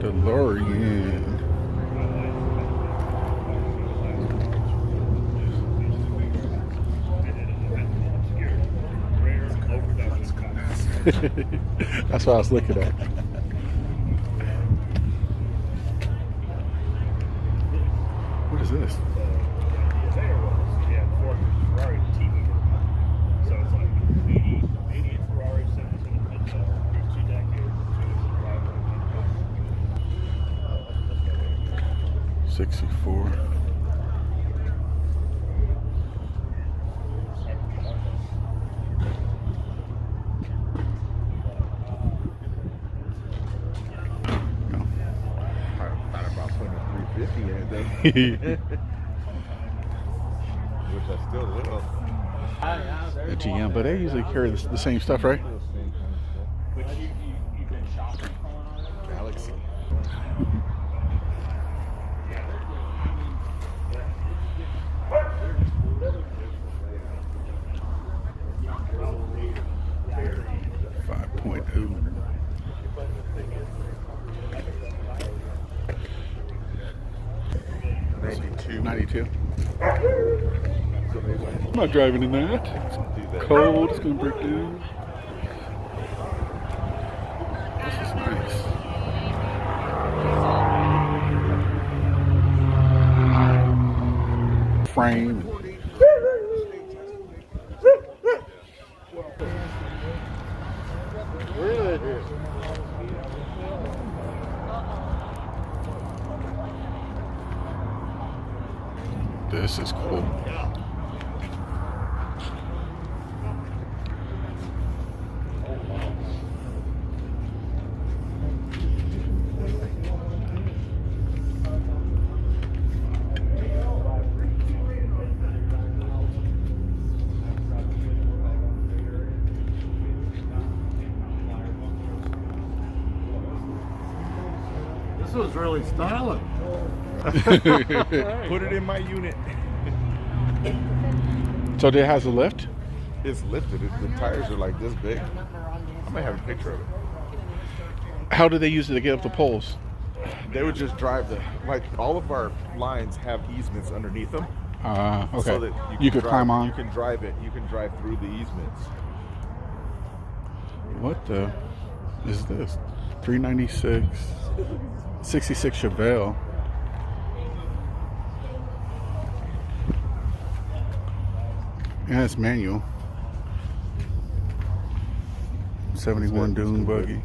DeLorean. That's what I was looking at. What is this? So it's like 80 Ferrari, 2 decades. 64. Which I still will. A GM, but they usually carry the same stuff, right? Which you've been shopping for? Galaxy. $92. I'm not driving in that. It's cold. It's going to break down. This is nice. Frame. This is cool. This was really styling. Put it in my unit. So it has a lift? It's lifted. The tires are like this big. I might have a picture of it. How do they use it to get up the poles? They would just drive like all of our lines have easements underneath them. Okay. So that you could drive, climb on. You can drive it. You can drive through the easements. What the is this? 396, 66 Chevelle. Yeah, it's manual. 71 dune buggy.